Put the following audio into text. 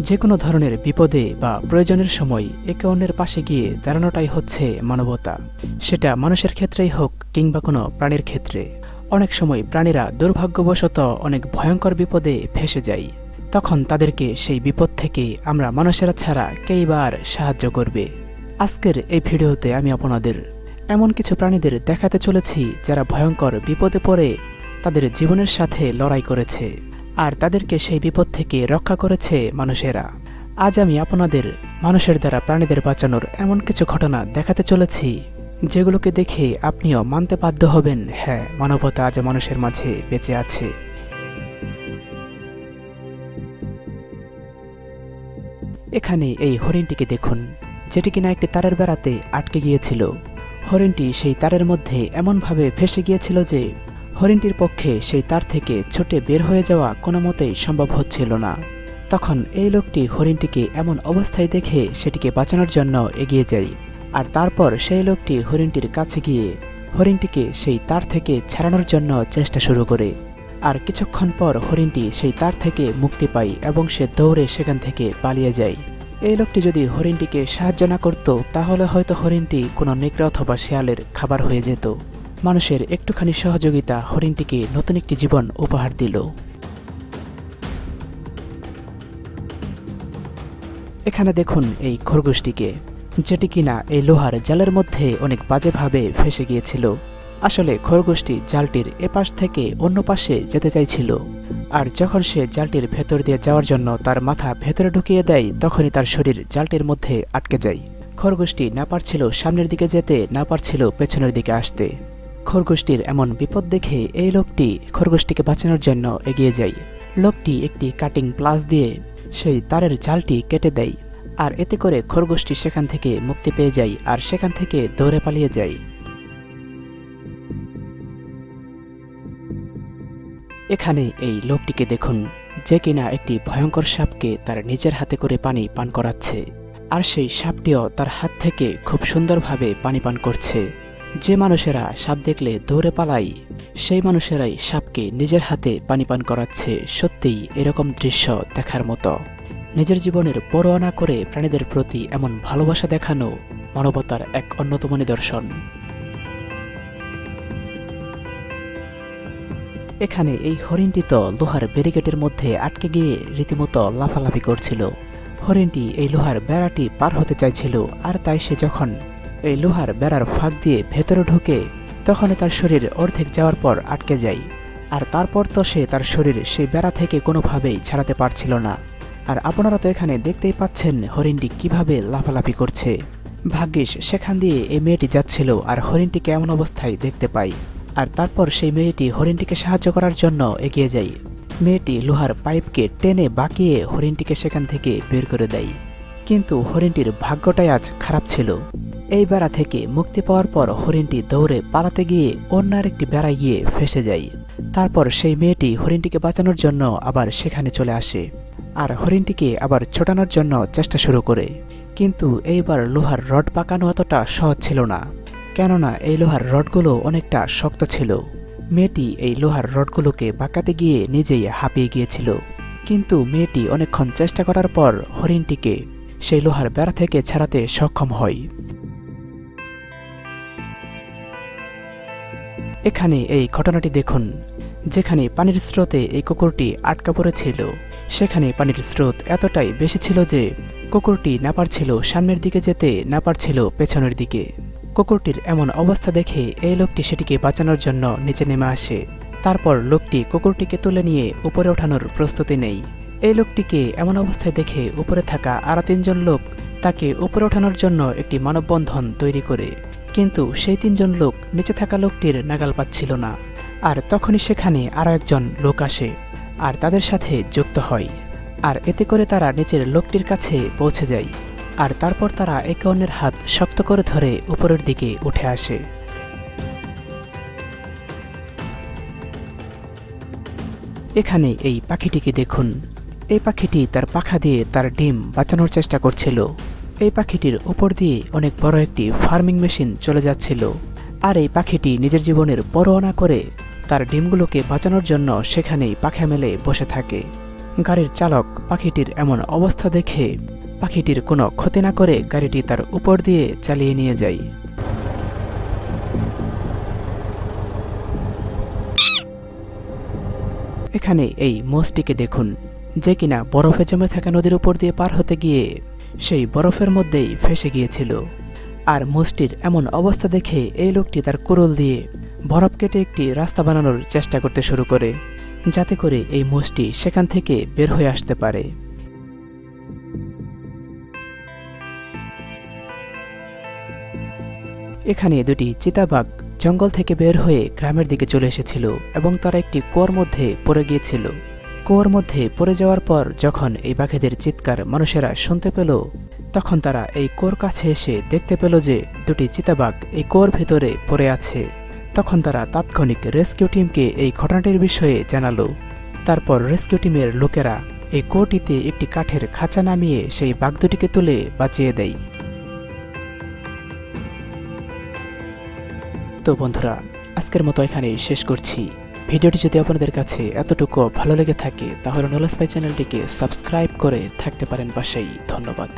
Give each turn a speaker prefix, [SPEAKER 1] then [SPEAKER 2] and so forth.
[SPEAKER 1] যে কোনো ধরনের বিপদে বা প্রয়োজনের সময় একে অন্যের পাশে গিয়ে দাঁড়ানোটাই হচ্ছে মানবতা। সেটা মানুষের ক্ষেত্রেই হোক কিংবা কোনো প্রাণীর ক্ষেত্রে। অনেক সময় প্রাণীরা দুর্ভাগ্যবশত অনেক ভয়ঙ্কর বিপদে ফেঁসে যায়। তখন তাদেরকে সেই বিপদ থেকে আমরা মানুষেরা ছাড়া কেইবার সাহায্য করবে। আজকের এই ভিডিওতে আমি আপনাদের এমন কিছু প্রাণীদের দেখাতে চলেছি যারা ভয়ঙ্কর বিপদে পড়ে তাদের জীবনের সাথে লড়াই করেছে, আর তাদেরকে সেই বিপদ থেকে রক্ষা করেছে মানুষেরা। আজ আমি আপনাদের মানুষের দ্বারা প্রাণীদের বাঁচানোর এমন কিছু ঘটনা দেখাতে চলেছি যেগুলোকে দেখে আপনিও মানতে বাধ্য হবেন, হ্যাঁ, মানবতা আজ মানুষের মাঝে বেঁচে আছে। এখানে এই হরিণটিকে দেখুন, যেটি কিনা একটি তারের বেড়াতে আটকে গিয়েছিল। হরিণটি সেই তারের মধ্যে এমনভাবে ফেঁসে গিয়েছিল যে হরিণটির পক্ষে সেই তার থেকে ছুটে বের হয়ে যাওয়া কোনো মতেই সম্ভব হচ্ছিল না। তখন এই লোকটি হরিণটিকে এমন অবস্থায় দেখে সেটিকে বাঁচানোর জন্য এগিয়ে যায়, আর তারপর সেই লোকটি হরিণটির কাছে গিয়ে হরিণটিকে সেই তার থেকে ছাড়ানোর জন্য চেষ্টা শুরু করে। আর কিছুক্ষণ পর হরিণটি সেই তার থেকে মুক্তি পায় এবং সে দৌড়ে সেখান থেকে পালিয়ে যায়। এই লোকটি যদি হরিণটিকে সাহায্য না করত তাহলে হয়তো হরিণটি কোনো নেকড়ে অথবা শেয়ালের খাবার হয়ে যেত। মানুষের একটুখানি সহযোগিতা হরিণটিকে নতুন একটি জীবন উপহার দিল। এখানে দেখুন এই খরগোশটিকে, যেটি কিনা এই লোহার জালের মধ্যে অনেক বাজেভাবে ফেঁসে গিয়েছিল। আসলে খরগোশটি জালটির এপাশ থেকে অন্য পাশে যেতে চাইছিল, আর যখন সে জালটির ভেতর দিয়ে যাওয়ার জন্য তার মাথা ভেতরে ঢুকিয়ে দেয় তখনই তার শরীর জালটির মধ্যে আটকে যায়। খরগোশটি না পারছিল সামনের দিকে যেতে, না পারছিল পেছনের দিকে আসতে। খরগোশটির এমন বিপদ দেখে এই লোকটি খরগোশটিকে বাঁচানোর জন্য এগিয়ে যায়। লোকটি একটি কাটিং প্লাস দিয়ে সেই তারের জালটি কেটে দেয়, আর এতে করে খরগোশটি সেখান থেকে মুক্তি পেয়ে যায় আর সেখান থেকে দৌড়ে পালিয়ে যায়। এখানে এই লোকটিকে দেখুন, যে কিনা একটি ভয়ঙ্কর সাপকে তার নিজের হাতে করে পানি পান করাচ্ছে, আর সেই সাপটিও তার হাত থেকে খুব সুন্দরভাবে পানি পান করছে। যে মানুষেরা সাপ দেখলে দৌড়ে পালায় সেই মানুষেরাই সাপকে নিজের হাতে পানি পান করাচ্ছে। সত্যিই এরকম দৃশ্য দেখার মতো। নিজের জীবনের পরোয়া না করে প্রাণীদের প্রতি এমন ভালোবাসা দেখানো মানবতার এক অন্যতম নিদর্শন। এখানে এই হরিণটি তো লোহার ব্যারিকেডের মধ্যে আটকে গিয়ে রীতিমতো লাফালাফি করছিল। হরিণটি এই লোহার বেড়াটি পার হতে চাইছিল, আর তাই সে যখন এই লোহার বেড়ার ফাঁক দিয়ে ভেতরে ঢুকে তখনই তার শরীর অর্ধেক যাওয়ার পর আটকে যায়, আর তারপর তো সে তার শরীর সেই বেড়া থেকে কোনোভাবেই ছাড়াতে পারছিল না। আর আপনারা তো এখানে দেখতেই পাচ্ছেন হরিণটি কিভাবে লাফালাফি করছে। ভাগ্যিস সেখান দিয়ে এই মেয়েটি যাচ্ছিল আর হরিণটিকে এমন অবস্থায় দেখতে পাই, আর তারপর সেই মেয়েটি হরিণটিকে সাহায্য করার জন্য এগিয়ে যায়। মেয়েটি লোহার পাইপকে টেনে বাঁকিয়ে হরিণটিকে সেখান থেকে বের করে দেয়। কিন্তু হরিণটির ভাগ্যটাই আজ খারাপ ছিল। এই বেড়া থেকে মুক্তি পাওয়ার পর হরিণটি দৌড়ে পালাতে গিয়ে অন্য আরেকটি বেড়ায় গিয়ে ফেঁসে যায়। তারপর সেই মেয়েটি হরিণটিকে বাঁচানোর জন্য আবার সেখানে চলে আসে, আর হরিণটিকে আবার ছোটানোর জন্য চেষ্টা শুরু করে। কিন্তু এইবার লোহার রড পাকানো এতটা সহজ ছিল না, কেননা এই লোহার রডগুলো অনেকটা শক্ত ছিল। মেয়েটি এই লোহার রডগুলোকে বাঁকাতে গিয়ে নিজেই হাঁপিয়ে গিয়েছিল। কিন্তু মেয়েটি অনেকক্ষণ চেষ্টা করার পর হরিণটিকে সেই লোহার বেড়া থেকে ছাড়াতে সক্ষম হয়। এখানে এই ঘটনাটি দেখুন, যেখানে পানির স্রোতে এই কুকুরটি আটকা পড়েছিল সেখানে পানির স্রোত এতটাই বেশি ছিল যে কুকুরটি না পারছিল সামনের দিকে যেতে, না পারছিল পেছনের দিকে। কুকুরটির এমন অবস্থা দেখে এই লোকটি সেটিকে বাঁচানোর জন্য নিচে নেমে আসে। তারপর লোকটি কুকুরটিকে তুলে নিয়ে উপরে ওঠানোর প্রস্তুতি নেয়। এই লোকটিকে এমন অবস্থায় দেখে উপরে থাকা আরও 3 জন লোক তাকে উপরে ওঠানোর জন্য একটি মানববন্ধন তৈরি করে, কিন্তু সেই 3 জন লোক নিচে থাকা লোকটির নাগাল পাচ্ছিল না। আর তখনই সেখানে আরও একজন লোক আসে আর তাদের সাথে যুক্ত হয়, আর এতে করে তারা নিচের লোকটির কাছে পৌঁছে যায়। আর তারপর তারা একে অন্যের হাত শক্ত করে ধরে উপরের দিকে উঠে আসে। এখানে এই পাখিটিকে দেখুন, এই পাখিটি তার পাখা দিয়ে তার ডিম বাঁচানোর চেষ্টা করছিল। এই পাখিটির উপর দিয়ে অনেক বড় একটি ফার্মিং মেশিন চলে যাচ্ছিল, আর এই পাখিটি নিজের জীবনের পরোয়া না করে তার ডিমগুলোকে বাঁচানোর জন্য সেখানেই পাখা মেলে বসে থাকে। গাড়ির চালক পাখিটির এমন অবস্থা দেখে পাখিটির কোনো ক্ষতি না করে গাড়িটি তার উপর দিয়ে চালিয়ে নিয়ে যায়। এখানে এই মোষটিকে দেখুন, যে কিনা বরফে জমে থাকা নদীর উপর দিয়ে পার হতে গিয়ে সেই বরফের মধ্যেই ফেসে গিয়েছিল। আর মোষটির এমন অবস্থা দেখে এই লোকটি তার কুড়ুল দিয়ে বরফ কেটে একটি রাস্তা বানানোর চেষ্টা করতে শুরু করে, যাতে করে এই মোষটি সেখান থেকে বের হয়ে আসতে পারে। এখানে দুটি চিতাবাঘ জঙ্গল থেকে বের হয়ে গ্রামের দিকে চলে এসেছিল এবং তারা একটি কুয়োর মধ্যে পড়ে গিয়েছিল। কুয়োর মধ্যে পড়ে যাওয়ার পর যখন এই বাঘেদের চিৎকার মানুষেরা শুনতে পেল, তখন তারা এই কুয়োর কাছে এসে দেখতে পেল যে দুটি চিতাবাঘ এই কুয়োর ভেতরে পড়ে আছে। তখন তারা তাৎক্ষণিক রেস্কিউ টিমকে এই ঘটনাটির বিষয়ে জানালো। তারপর রেস্কিউ টিমের লোকেরা এই কুয়োটিতে একটি কাঠের খাঁচা নামিয়ে সেই বাঘ দুটিকে তুলে বাঁচিয়ে দেয়। তো বন্ধুরা, আজকের মতো এখানেই শেষ করছি। ভিডিওটি যদি আপনাদের কাছে এতটুকু ভালো লেগে থাকে তাহলে নলেজ পাই চ্যানেলটিকে সাবস্ক্রাইব করে থাকতে পারেন পাশেই। ধন্যবাদ।